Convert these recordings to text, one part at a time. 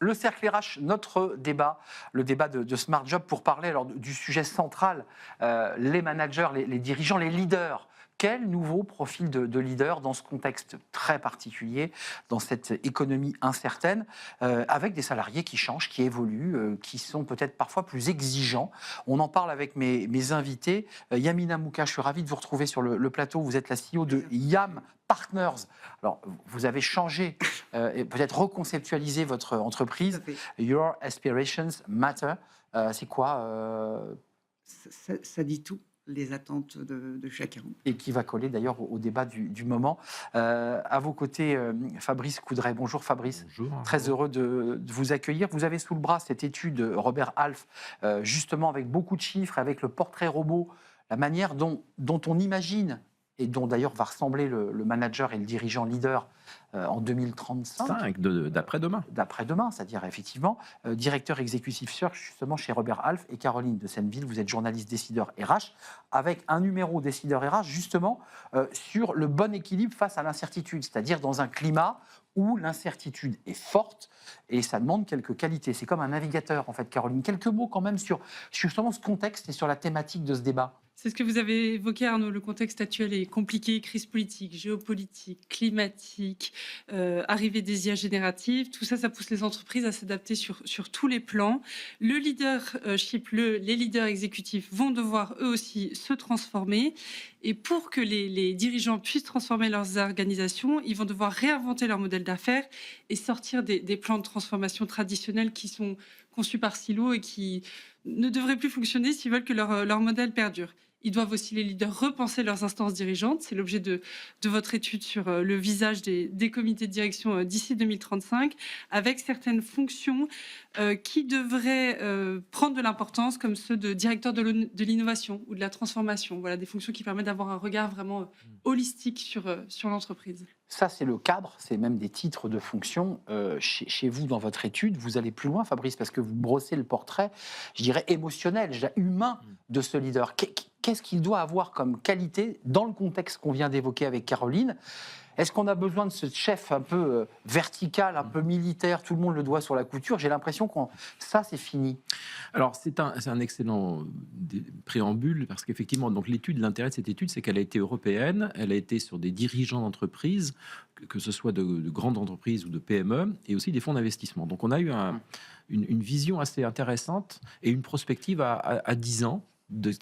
Le cercle RH, notre débat, le débat de Smart Job pour parler alors du sujet central, les managers, les dirigeants, les leaders. Quel nouveau profil de leader dans ce contexte très particulier, dans cette économie incertaine, avec des salariés qui changent, qui évoluent, qui sont peut-être parfois plus exigeants. On en parle avec mes invités. Yamina Mouka, je suis ravi de vous retrouver sur le plateau. Vous êtes la CEO de YAM Partners. Alors, vous avez changé et peut-être reconceptualisé votre entreprise. Your Aspirations Matter. C'est quoi ça dit tout, les attentes de chacun. Et qui va coller d'ailleurs au débat du moment. À vos côtés, Fabrice Coudray. Bonjour Fabrice. Bonjour. Très heureux de vous accueillir. Vous avez sous le bras cette étude Robert Half, justement avec beaucoup de chiffres, avec le portrait robot, la manière dont on imagine et dont d'ailleurs va ressembler le manager et le dirigeant leader en 2035. D'après-demain. D'après-demain, c'est-à-dire effectivement, directeur exécutif search justement chez Robert Half et Caroline de Senneville, vous êtes journaliste décideur RH, avec un numéro décideur RH justement sur le bon équilibre face à l'incertitude, c'est-à-dire dans un climat où l'incertitude est forte et ça demande quelques qualités. C'est comme un navigateur en fait, Caroline. Quelques mots quand même sur justement ce contexte et sur la thématique de ce débat. C'est ce que vous avez évoqué, Arnaud. Le contexte actuel est compliqué, crise politique, géopolitique, climatique, arrivée des IA génératives. Tout ça, ça pousse les entreprises à s'adapter sur tous les plans. Le leadership, les leaders exécutifs vont devoir eux aussi se transformer. Et pour que les dirigeants puissent transformer leurs organisations, ils vont devoir réinventer leur modèle d'affaires et sortir des plans de transformation traditionnels qui sont conçus par silos et qui ne devraient plus fonctionner s'ils veulent que leur modèle perdure. Ils doivent aussi, les leaders, repenser leurs instances dirigeantes. C'est l'objet de votre étude sur le visage des comités de direction d'ici 2035, avec certaines fonctions qui devraient prendre de l'importance, comme ceux de directeur de l'innovation ou de la transformation. Voilà, des fonctions qui permettent d'avoir un regard vraiment holistique sur l'entreprise. Ça, c'est le cadre, c'est même des titres de fonction. Chez vous, dans votre étude, vous allez plus loin, Fabrice, parce que vous brossez le portrait, je dirais, émotionnel, humain de ce leader. Qu'est-ce qu'il doit avoir comme qualité dans le contexte qu'on vient d'évoquer avec Caroline ? Est-ce qu'on a besoin de ce chef un peu vertical, un peu militaire, tout le monde le doigt sur la couture ? J'ai l'impression que ça, c'est fini. Alors, c'est un excellent préambule, parce qu'effectivement, donc l'intérêt de cette étude, c'est qu'elle a été européenne, elle a été sur des dirigeants d'entreprises, que ce soit de grandes entreprises ou de PME, et aussi des fonds d'investissement. Donc, on a eu une vision assez intéressante et une prospective à 10 ans de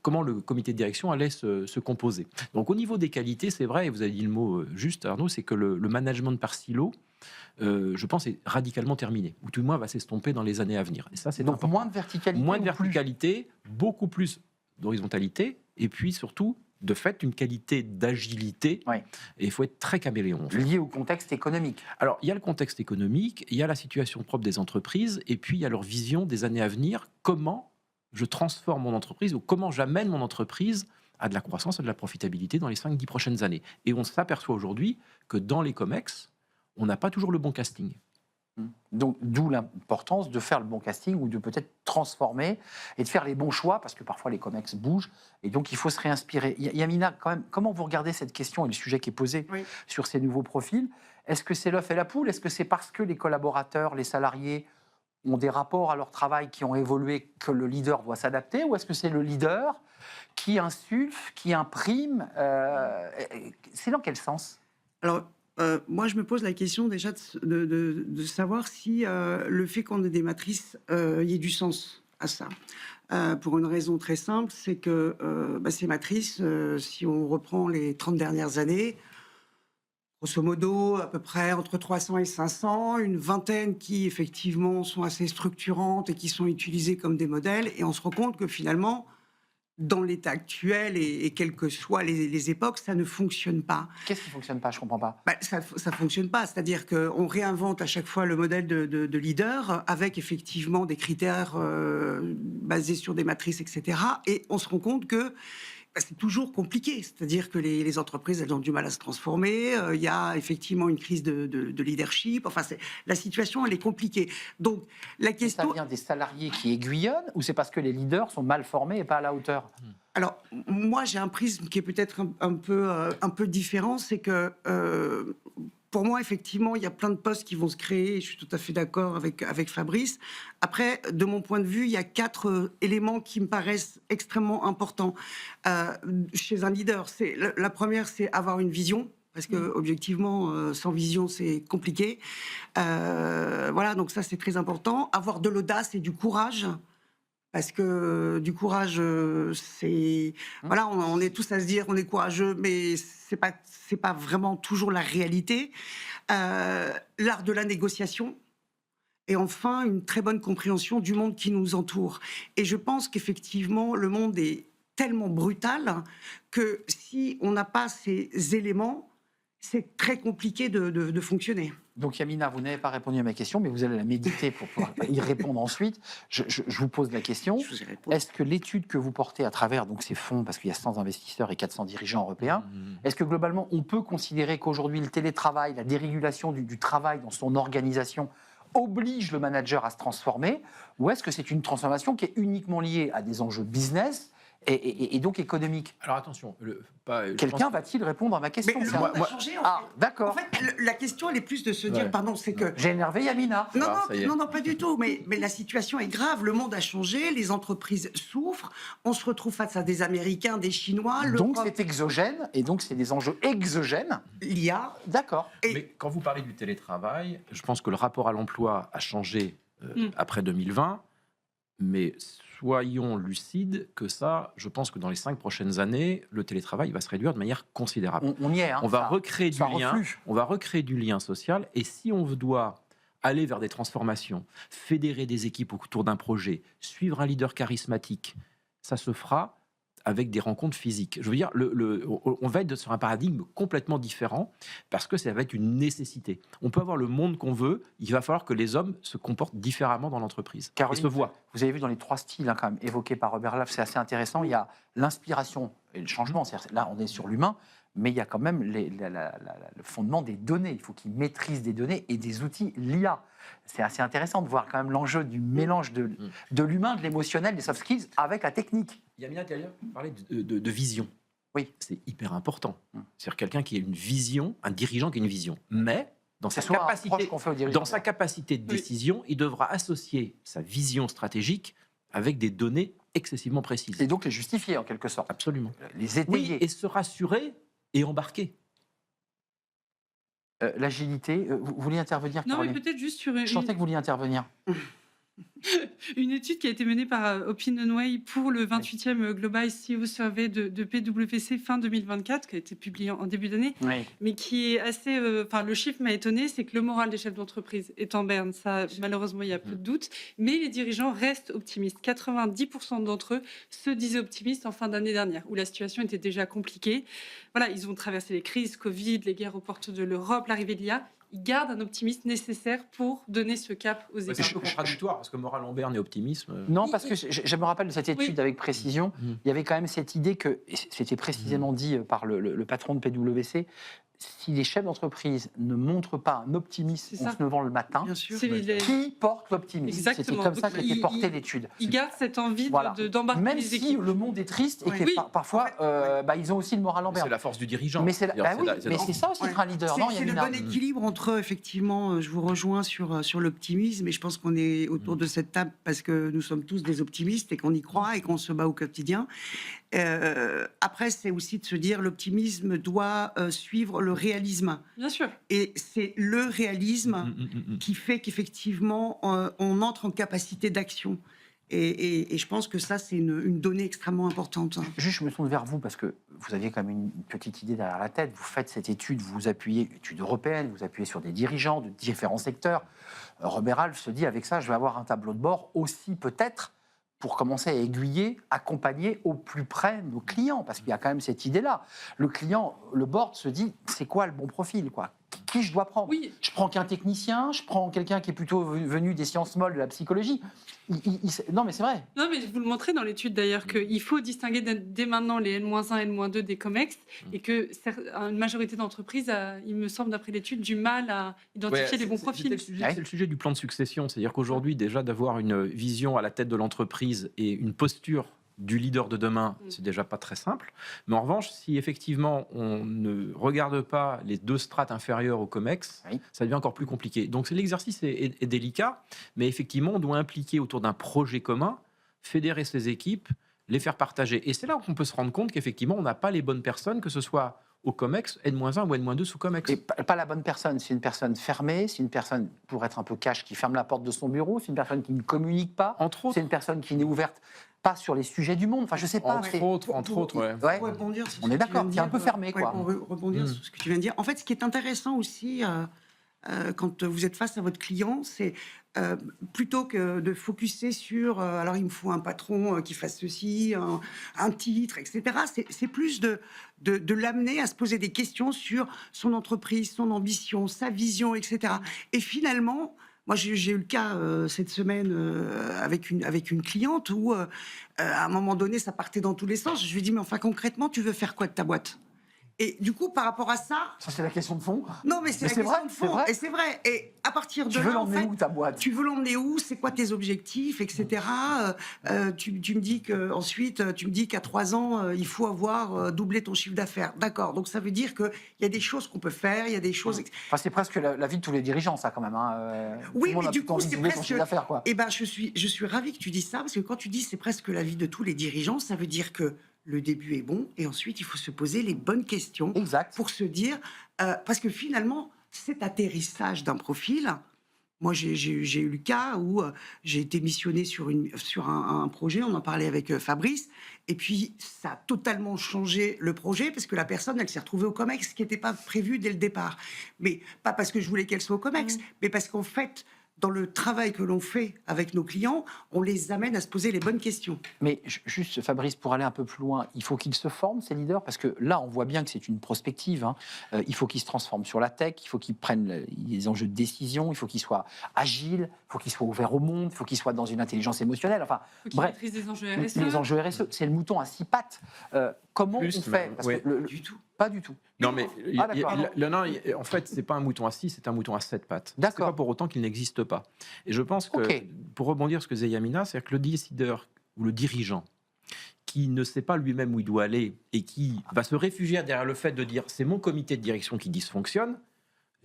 comment le comité de direction allait se composer. Donc au niveau des qualités, c'est vrai, et vous avez dit le mot juste, Arnaud, c'est que le management par silo, je pense, est radicalement terminé, ou tout le moins va s'estomper dans les années à venir. Et ça, c'est donc important. moins de verticalité. Moins de verticalité, beaucoup plus d'horizontalité, et puis surtout, de fait, une qualité d'agilité. Oui. Et il faut être très caméléon. En fait. Lié au contexte économique. Alors, il y a le contexte économique, il y a la situation propre des entreprises, et puis il y a leur vision des années à venir. Comment je transforme mon entreprise ou comment j'amène mon entreprise à de la croissance, à de la profitabilité dans les 5-10 prochaines années. Et on s'aperçoit aujourd'hui que dans les COMEX, on n'a pas toujours le bon casting. Donc, d'où l'importance de faire le bon casting ou de peut-être transformer et de faire les bons choix, parce que parfois les COMEX bougent, et donc il faut se réinspirer. Yamina, quand même, comment vous regardez cette question et le sujet qui est posé sur ces nouveaux profils ? Est-ce que c'est l'œuf et la poule ? Est-ce que c'est parce que les collaborateurs, les salariés ont des rapports à leur travail qui ont évolué que le leader doit s'adapter, ou est-ce que c'est le leader qui insuffle, qui imprime C'est dans quel sens ? Alors, moi, je me pose la question déjà de savoir si le fait qu'on ait des matrices, y ait du sens à ça. Pour une raison très simple, c'est que ces matrices, si on reprend les 30 dernières années, grosso modo, à peu près entre 300 et 500, une vingtaine qui, effectivement, sont assez structurantes et qui sont utilisées comme des modèles. Et on se rend compte que, finalement, dans l'état actuel et quelles que soient les époques, ça ne fonctionne pas. Qu'est-ce qui ne fonctionne pas ? Je ne comprends pas. Ça ne fonctionne pas. C'est-à-dire qu'on réinvente à chaque fois le modèle de leader avec, effectivement, des critères basés sur des matrices, etc. Et on se rend compte que c'est toujours compliqué, c'est-à-dire que les entreprises, elles ont du mal à se transformer, il y a effectivement une crise de leadership, enfin, la situation, elle est compliquée. Donc, la question... Ça vient des salariés qui aiguillonnent, ou c'est parce que les leaders sont mal formés et pas à la hauteur ? Alors, moi, j'ai un prisme qui est peut-être un peu différent, c'est que... pour moi, effectivement, il y a plein de postes qui vont se créer. Je suis tout à fait d'accord avec Fabrice. Après, de mon point de vue, il y a 4 éléments qui me paraissent extrêmement importants chez un leader. La première, c'est avoir une vision. Parce que, objectivement, sans vision, c'est compliqué. Voilà, donc ça, c'est très important. Avoir de l'audace et du courage. Parce que du courage, c'est... Voilà, on est tous à se dire on est courageux, mais c'est pas vraiment toujours la réalité. L'art de la négociation. Et enfin, une très bonne compréhension du monde qui nous entoure. Et je pense qu'effectivement, le monde est tellement brutal que si on n'a pas ces éléments, c'est très compliqué de fonctionner. Donc Yamina, vous n'avez pas répondu à ma question, mais vous allez la méditer pour pouvoir y répondre ensuite. Je vous pose la question. Je vous ai répondu. Est-ce que l'étude que vous portez à travers donc, ces fonds, parce qu'il y a 100 investisseurs et 400 dirigeants européens, est-ce que globalement on peut considérer qu'aujourd'hui le télétravail, la dérégulation du travail dans son organisation oblige le manager à se transformer, ou est-ce que c'est une transformation qui est uniquement liée à des enjeux business et donc économiques? Alors attention, Quelqu'un va-t-il répondre à ma question? Mais le monde a changé, en fait. Ah, d'accord. En fait, la question, elle est plus de se dire, Ouais. pardon, c'est que... J'ai énervé Yamina. Non, Ah, ça y est. non, pas du tout. Mais la situation est grave. Le monde a changé. Les entreprises souffrent. On se retrouve face à des Américains, des Chinois. Donc c'est exogène, et donc c'est des enjeux exogènes. l'IA. D'accord. Mais quand vous parlez du télétravail, je pense que le rapport à l'emploi a changé après 2020, mais soyons lucides que ça, je pense que dans les 5 prochaines années, le télétravail va se réduire de manière considérable. On y est. Hein, On va ça- recréer du ça lien, reflue. on va recréer du lien social, et si on doit aller vers des transformations, fédérer des équipes autour d'un projet, suivre un leader charismatique, ça se fera avec des rencontres physiques. Je veux dire, on va être sur un paradigme complètement différent parce que ça va être une nécessité. On peut avoir le monde qu'on veut, il va falloir que les hommes se comportent différemment dans l'entreprise. Caroline, Et se voient. Vous avez vu dans les 3 styles quand même, évoqués par Robert Laff, c'est assez intéressant. Il y a l'inspiration et le changement. C'est-à-dire, là, on est sur l'humain, mais il y a quand même le fondement des données. Il faut qu'ils maîtrisent des données et des outils, l'IA. C'est assez intéressant de voir quand même l'enjeu du mélange de l'humain, de l'émotionnel, des soft skills avec la technique. Yamina Talia parlait de vision. Oui. C'est hyper important. C'est-à-dire quelqu'un qui a une vision, un dirigeant qui a une vision. Mais dans C'est sa soit un capacité, reproche qu'on fait aux dirigeants. dans sa capacité de Oui. décision, il devra associer sa vision stratégique avec des données excessivement précises. Et donc les justifier en quelque sorte, Absolument. les Oui, étayer. et se rassurer et embarquer. L'agilité, vous vouliez intervenir, Non, mais Caroline? peut-être juste sur Je sentais que vous vouliez intervenir. une étude qui a été menée par Opinionway pour le 28e Global CEO Survey de PwC fin 2024, qui a été publié en début d'année, Oui. mais qui est assez... Enfin, le chiffre m'a étonné, c'est que le moral des chefs d'entreprise est en berne. Ça, malheureusement, il y a peu de doute. Mais les dirigeants restent optimistes. 90% d'entre eux se disaient optimistes en fin d'année dernière, où la situation était déjà compliquée. Voilà, ils ont traversé les crises, Covid, les guerres aux portes de l'Europe, l'arrivée de l'IA. Ils gardent un optimisme nécessaire pour donner ce cap aux équipes. C'est un peu contradictoire parce que moral en berne et optimisme. Non, parce que je me rappelle de cette étude avec précision. Il y avait quand même cette idée que, et c'était précisément dit par le patron de PwC, si les chefs d'entreprise ne montrent pas un optimisme C'est en ça. se levant le matin, Bien sûr. C'est les- qui porte l'optimisme? C'était Exactement. comme ça Donc, qu'était portée l'étude. Ils gardent cette envie Voilà. d'embarquer Même les si équipes. le monde est triste et Oui. que Oui. parfois, ils ont aussi le moral en C'est berne. la force du dirigeant. Mais c'est C'est-à-dire, oui, c'est mais dans- c'est ça aussi Ouais. être un leader, C'est non, c'est le Yamina? bon équilibre entre, effectivement, je vous rejoins sur l'optimisme, et je pense qu'on est autour de cette table parce que nous sommes tous des optimistes et qu'on y croit et qu'on se bat au quotidien. Après, c'est aussi de se dire l'optimisme doit suivre le réalisme. Bien sûr. Et c'est le réalisme qui fait qu'effectivement, on entre en capacité d'action. Et je pense que ça, c'est une donnée extrêmement importante. Juste, je me tourne vers vous parce que vous aviez quand même une petite idée derrière la tête. Vous faites cette étude, vous vous appuyez, étude européenne, vous appuyez sur des dirigeants de différents secteurs. Robert Half se dit, avec ça, je vais avoir un tableau de bord aussi peut-être pour commencer à aiguiller, accompagner au plus près nos clients, parce qu'il y a quand même cette idée-là. Le client, le board se dit, c'est quoi le bon profil, quoi? Qui je dois prendre? Oui. Je prends qu'un technicien, je prends quelqu'un qui est plutôt venu des sciences molles, de la psychologie. Non, mais c'est vrai. Non, mais vous le montrez dans l'étude d'ailleurs qu'il faut distinguer dès maintenant les N-1, N-2 des COMEX et que une majorité d'entreprises a, il me semble, d'après l'étude, du mal à identifier Ouais, les bons c'est- profils. C'est le sujet du plan de succession. C'est-à-dire qu'aujourd'hui, déjà, d'avoir une vision à la tête de l'entreprise et une posture du leader de demain, c'est déjà pas très simple. Mais en revanche, si effectivement on ne regarde pas les 2 strates inférieures au COMEX, Oui. ça devient encore plus compliqué. Donc l'exercice est délicat, mais effectivement, on doit impliquer autour d'un projet commun, fédérer ces équipes, les faire partager. Et c'est là qu'on peut se rendre compte qu'effectivement, on n'a pas les bonnes personnes, que ce soit au COMEX, N-1 ou N-2 sous COMEX. Et pas la bonne personne, c'est une personne fermée, c'est une personne, pour être un peu cash, qui ferme la porte de son bureau, c'est une personne qui ne communique pas, Entre autres. c'est une personne qui n'est ouverte pas sur les sujets du monde. Enfin, je sais pas. Entre autres, ouais. Ouais. Pour rebondir sur ce On est que tu d'accord, viens de c'est un dire, peu fermé, quoi. Pour rebondir sur ce que tu viens de dire. En fait, ce qui est intéressant aussi, quand vous êtes face à votre client, c'est plutôt que de focuser sur alors il me faut un patron qui fasse ceci, un titre, etc. C'est plus de l'amener à se poser des questions sur son entreprise, son ambition, sa vision, etc. Et finalement, moi j'ai eu le cas cette semaine avec une cliente où à un moment donné ça partait dans tous les sens. Je lui ai dit mais enfin concrètement tu veux faire quoi de ta boîte? Et du coup, par rapport à ça... Ça, c'est la question de fond. Non, mais c'est la question de fond. Et c'est vrai. Et à partir de Tu là, veux en l'emmener fait, où, ta boîte? tu veux l'emmener où? C'est quoi tes objectifs, etc. Tu me dis qu'ensuite, tu me dis qu'à 3 ans, il faut avoir doublé ton chiffre d'affaires. D'accord. Donc, ça veut dire qu'il y a des choses qu'on peut faire, il y a des choses... Enfin, c'est presque la vie de tous les dirigeants, ça, quand même. Hein. Tout Oui, le monde mais a du plutôt coup, envie de c'est doubler son presque... chiffre d'affaires, quoi. Eh ben, je suis ravie que tu dises ça, parce que quand tu dis c'est presque la vie de tous les dirigeants, ça veut dire que le début est bon, et ensuite, il faut se poser les bonnes questions Exact. pour se dire... parce que finalement, cet atterrissage d'un profil... Moi, j'ai eu le cas où j'ai été missionnée sur un projet, on en parlait avec Fabrice, et puis ça a totalement changé le projet, parce que la personne, elle s'est retrouvée au COMEX, ce qui n'était pas prévu dès le départ. Mais pas parce que je voulais qu'elle soit au COMEX, mais parce qu'en fait... Dans le travail que l'on fait avec nos clients, on les amène à se poser les bonnes questions. Mais juste, Fabrice, pour aller un peu plus loin, il faut qu'ils se forment, ces leaders, parce que là, on voit bien que c'est une prospective. Hein. Il faut qu'ils se transforment sur la tech, il faut qu'ils prennent les enjeux de décision, il faut qu'ils soient agiles, il faut qu'ils soient ouverts au monde, il faut qu'ils soient dans une intelligence émotionnelle. Enfin, Faut qu'ils bref, maîtrisent les enjeux RSE. les enjeux RSE, c'est le mouton à 6 pattes. Comment Plus, on fait? mais, Parce oui. que Du tout. Pas du tout. Non, mais d'accord. en fait, c'est pas un mouton à 6, c'est un mouton à 7 pattes. C'est D'accord. pas pour autant qu'il n'existe pas. Et je pense que, Ok. pour rebondir sur ce que disait Yamina, c'est-à-dire que le décideur ou le dirigeant qui ne sait pas lui-même où il doit aller et qui va se réfugier derrière le fait de dire c'est mon comité de direction qui dysfonctionne,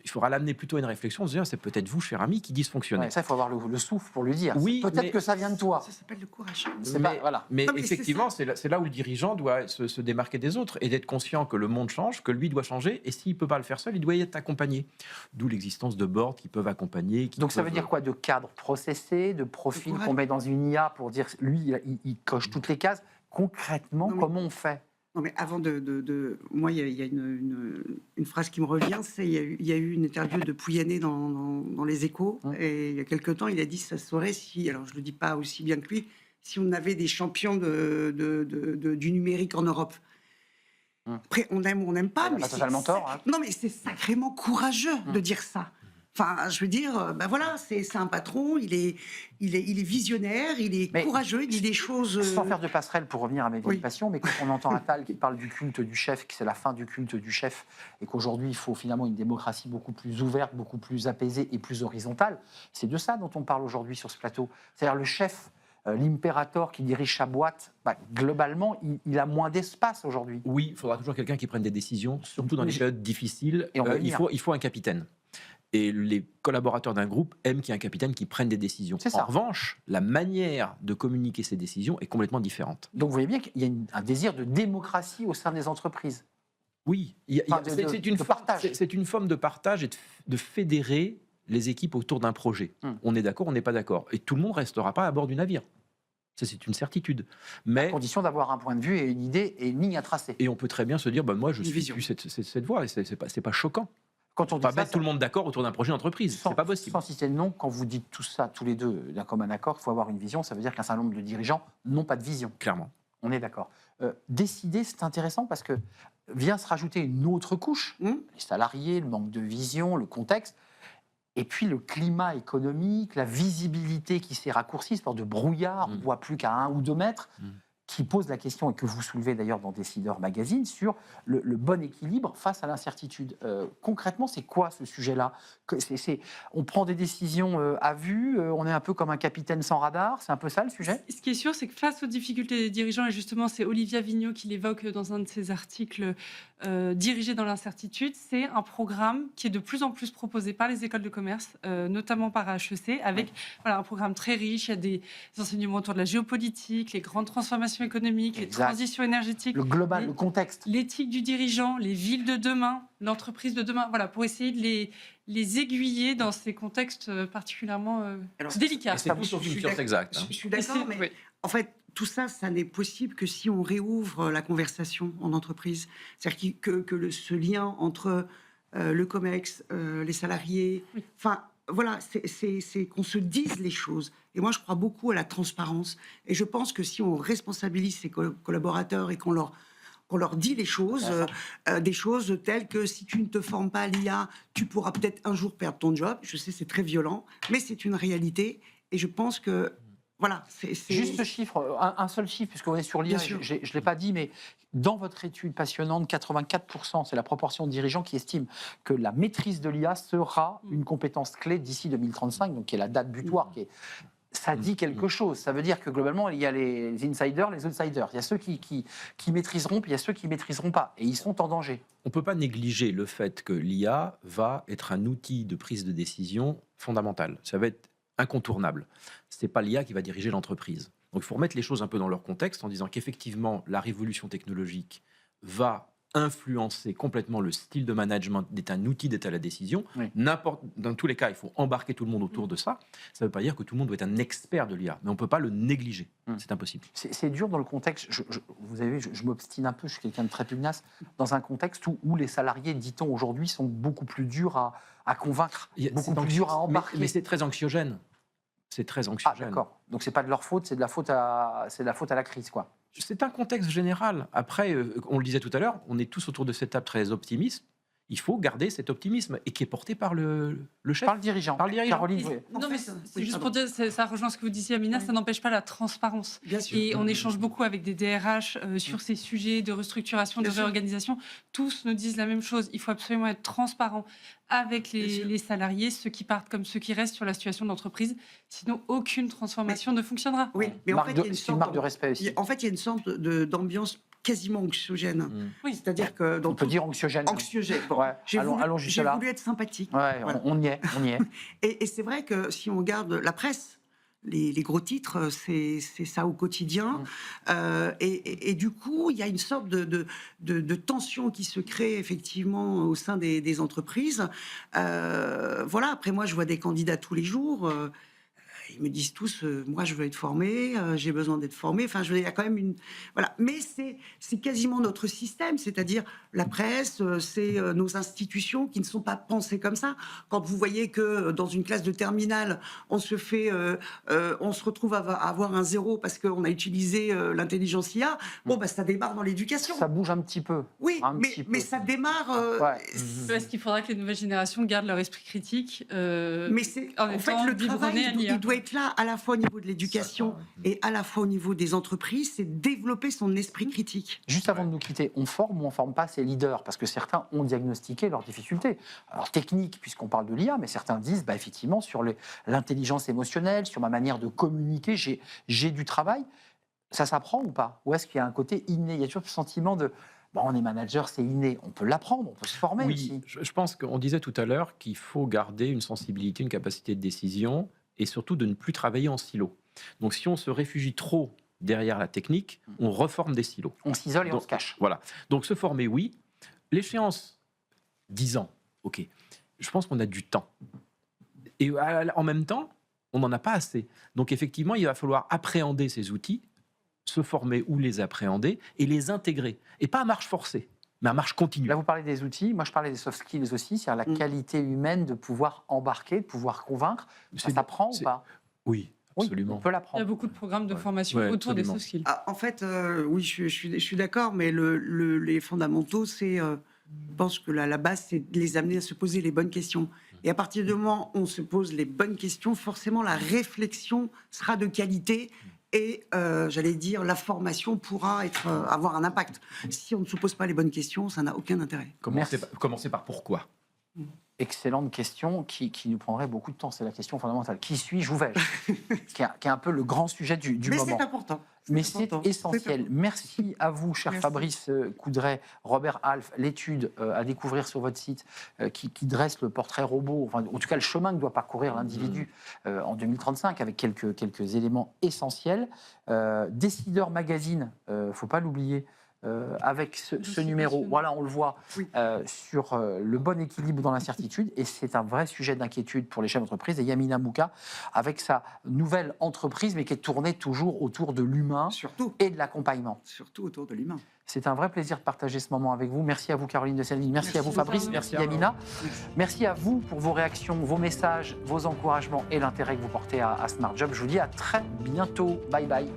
il faudra l'amener plutôt à une réflexion, se dire c'est peut-être vous, cher ami, qui dysfonctionnez. Ouais, ça, il faut avoir le souffle pour lui dire. Oui, Peut-être mais- que ça vient de toi. Ça s'appelle le courage. C'est pas- voilà. Mais Non, mais c'est effectivement, c'est là où le dirigeant doit se démarquer des autres et d'être conscient que le monde change, que lui doit changer, et s'il ne peut pas le faire seul, il doit y être accompagné. D'où l'existence de boards qui peuvent accompagner. Donc ça veut dire quoi? De cadres processés, de profils Ouais. qu'on met dans une IA pour dire lui, il coche toutes les cases. Concrètement, Non, mais- comment on fait? Non, mais avant moi, il y a une phrase qui me revient, c'est il y a eu une interview de Pouyanné dans Les Échos, et il y a quelque temps, il a dit ça se saurait si, alors je le dis pas aussi bien que lui, si on avait des champions du numérique en Europe. Après, on aime ou on n'aime pas, Il a mais pas totalement tort, hein. non, mais c'est sacrément courageux de dire ça. Enfin, je veux dire, ben voilà, c'est un patron, il est visionnaire, il est Mais courageux, il dit des choses. Sans faire de passerelle pour revenir à mes vieilles Oui. passions, mais quand on entend Attal qui parle du culte du chef, que c'est la fin du culte du chef, et qu'aujourd'hui il faut finalement une démocratie beaucoup plus ouverte, beaucoup plus apaisée et plus horizontale, c'est de ça dont on parle aujourd'hui sur ce plateau. C'est-à-dire le chef, l'impérator qui dirige sa boîte, globalement, il a moins d'espace aujourd'hui. Oui, il faudra toujours quelqu'un qui prenne des décisions, surtout dans les périodes difficiles. Et on va il venir. faut un capitaine. Et les collaborateurs d'un groupe aiment qu'il y ait un capitaine qui prenne des décisions. C'est ça. En revanche, la manière de communiquer ces décisions est complètement différente. Donc vous voyez bien qu'il y a un désir de démocratie au sein des entreprises. Oui, Enfin, c'est une forme de partage et de fédérer les équipes autour d'un projet. On est d'accord, on n'est pas d'accord. Et tout le monde ne restera pas à bord du navire. Ça, c'est une certitude. Mais, À condition d'avoir un point de vue et une idée et une ligne à tracer. et on peut très bien se dire, moi, je Une suis vision. plus cette voie. Et c'est pas choquant. Quand on dit Pas ça, mettre tout le monde d'accord autour d'un projet d'entreprise. C'est pas possible. Sans citer de nom, quand vous dites tout ça, tous les deux, d'un commun accord, il faut avoir une vision, ça veut dire qu'un certain nombre de dirigeants n'ont pas de vision. Clairement. On est d'accord. Décider, c'est intéressant parce que vient se rajouter une autre couche, les salariés, le manque de vision, le contexte, et puis le climat économique, la visibilité qui s'est raccourcie, une sorte de brouillard, on ne voit plus qu'à 1 ou 2 mètres. qui pose la question, et que vous soulevez d'ailleurs dans Décideur Magazine, sur le bon équilibre face à l'incertitude. Concrètement, c'est quoi ce sujet-là? On prend des décisions à vue, on est un peu comme un capitaine sans radar, c'est un peu ça le sujet? Ce qui est sûr, c'est que face aux difficultés des dirigeants, et justement c'est Olivia Vigneault qui l'évoque dans un de ses articles, Diriger dans l'incertitude, c'est un programme qui est de plus en plus proposé par les écoles de commerce, notamment par HEC, avec un programme très riche. Il y a des enseignements autour de la géopolitique, les grandes transformations économiques, les transitions énergétiques. Le global, le contexte. L'éthique du dirigeant, les villes de demain, l'entreprise de demain, pour essayer de les aiguiller dans ces contextes particulièrement délicats. C'est plus sur une science exacte. Je suis d'accord, mais en fait, tout ça, ça n'est possible que si on réouvre la conversation en entreprise. C'est-à-dire ce lien entre le COMEX, les salariés, c'est qu'on se dise les choses. Et moi, je crois beaucoup à la transparence. Et je pense que si on responsabilise ses collaborateurs et qu'on leur dit les choses, des choses telles que si tu ne te formes pas à l'IA, tu pourras peut-être un jour perdre ton job. Je sais, c'est très violent, mais c'est une réalité. Et je pense que c'est... Juste ce chiffre, un seul chiffre, puisqu'on est sur l'IA, je ne l'ai pas dit, mais dans votre étude passionnante, 84%, c'est la proportion de dirigeants qui estiment que la maîtrise de l'IA sera une compétence clé d'ici 2035, donc qui est la date butoir. Ça dit quelque chose. Ça veut dire que globalement, il y a les insiders, les outsiders. Il y a ceux qui maîtriseront, puis il y a ceux qui ne maîtriseront pas. Et ils sont en danger. On ne peut pas négliger le fait que l'IA va être un outil de prise de décision fondamental. Ça va être incontournable. Ce n'est pas l'IA qui va diriger l'entreprise. Donc il faut remettre les choses un peu dans leur contexte en disant qu'effectivement, la révolution technologique va influencer complètement le style de management, d'être un outil d'être à la décision. Oui. Dans tous les cas, il faut embarquer tout le monde autour de ça. Ça ne veut pas dire que tout le monde doit être un expert de l'IA, mais on ne peut pas le négliger. C'est impossible. C'est dur dans le contexte, vous avez vu, je m'obstine un peu, je suis quelqu'un de très pugnace, dans un contexte où les salariés, dit-on aujourd'hui, sont beaucoup plus durs à convaincre, beaucoup plus durs à embarquer. Mais c'est très anxiogène. C'est très anxiogène. Ah, d'accord. Donc c'est pas de leur faute, c'est de la faute à la crise, quoi. C'est un contexte général. Après, on le disait tout à l'heure, on est tous autour de cette table très optimistes. Il faut garder cet optimisme et qui est porté par le chef. Par le dirigeant. Caroline. Non, mais c'est juste pour dire, ça rejoint ce que vous disiez, Amina, ça n'empêche pas la transparence. Bien sûr. Et on échange beaucoup avec des DRH sur ces sujets de restructuration, de réorganisation. Tous nous disent la même chose. Il faut absolument être transparent avec les salariés, ceux qui partent comme ceux qui restent sur la situation d'entreprise. Sinon, aucune transformation ne fonctionnera. Oui, mais en fait, c'est une marque de respect aussi. En fait, il y a une sorte d'ambiance quasiment anxiogène. Oui. C'est-à-dire que... On peut dire anxiogène. Anxiogène. Bon. Ouais. Allons jusque là. J'ai voulu être sympathique. Ouais, voilà. On y est. Et c'est vrai que si on regarde la presse, les gros titres, c'est ça au quotidien. Et du coup, il y a une sorte de tension qui se crée effectivement au sein des entreprises. Après, moi, je vois des candidats tous les jours. Ils me disent tous, moi je veux être formé, j'ai besoin d'être formé. Enfin, il y a quand même une... Voilà. Mais c'est quasiment notre système, c'est-à-dire la presse, c'est nos institutions qui ne sont pas pensées comme ça. Quand vous voyez que dans une classe de terminale, on se retrouve à avoir un 0 parce qu'on a utilisé l'intelligence IA, ça démarre dans l'éducation. Ça bouge un petit peu. Oui, mais ça démarre... Est-ce qu'il faudra que les nouvelles générations gardent leur esprit critique mais c'est en fait le travail, il doit être là à la fois au niveau de l'éducation et à la fois au niveau des entreprises, c'est développer son esprit critique. Juste avant de nous quitter, on forme ou on forme pas ces leaders? Parce que certains ont diagnostiqué leurs difficultés. Alors techniques, puisqu'on parle de l'IA, mais certains disent, effectivement, sur l'intelligence émotionnelle, sur ma manière de communiquer, j'ai du travail. Ça s'apprend ou pas? Ou est-ce qu'il y a un côté inné? Il y a toujours ce sentiment de... on est manager, c'est inné. On peut l'apprendre, on peut se former aussi. Oui, je pense qu'on disait tout à l'heure qu'il faut garder une sensibilité, une capacité de décision, et surtout de ne plus travailler en silo. Donc si on se réfugie trop derrière la technique, on reforme des silos. On s'isole et on se cache. Voilà. Donc se former, oui. L'échéance, 10 ans, ok. Je pense qu'on a du temps. Et en même temps, on n'en a pas assez. Donc effectivement, il va falloir appréhender ces outils, se former ou les appréhender, et les intégrer. Et pas à marche forcée, mais à marche continue. Là, vous parlez des outils. Moi, je parlais des soft skills aussi, c'est-à-dire la qualité humaine de pouvoir embarquer, de pouvoir convaincre. Ça s'apprend ou pas? Oui, absolument. On peut l'apprendre. Il y a beaucoup de programmes de formation autour des soft skills. En fait, oui, je suis d'accord, mais les fondamentaux, c'est... je pense que la base, c'est de les amener à se poser les bonnes questions. Et à partir du moment où on se pose les bonnes questions, forcément, la réflexion sera de qualité et, j'allais dire, la formation pourra avoir un impact. Si on ne se pose pas les bonnes questions, ça n'a aucun intérêt. Commencez par pourquoi. Excellente question qui nous prendrait beaucoup de temps. C'est la question fondamentale. Qui suis-je, où vais-je qui est un peu le grand sujet du Mais moment. c'est important. Mais c'est important. essentiel. Merci à vous, cher Merci. Fabrice Coudray, Robert Half, l'étude à découvrir sur votre site qui dresse le portrait robot, enfin, en tout cas le chemin que doit parcourir l'individu en 2035 avec quelques éléments essentiels. Décideur Magazine, il ne faut pas l'oublier. Avec ce numéro, voilà, on le voit, Oui. sur le bon équilibre dans l'incertitude, et c'est un vrai sujet d'inquiétude pour les chefs d'entreprise. Et Yamina Mouka, avec sa nouvelle entreprise, mais qui est tournée toujours autour de l'humain Surtout. et de l'accompagnement. Surtout autour de l'humain. C'est un vrai plaisir de partager ce moment avec vous. Merci à vous, Caroline de Selville. Merci à vous, Fabrice. Merci, Yamina. Merci à vous pour vos réactions, vos messages, vos encouragements et l'intérêt que vous portez à Smart Job. Je vous dis à très bientôt. Bye bye.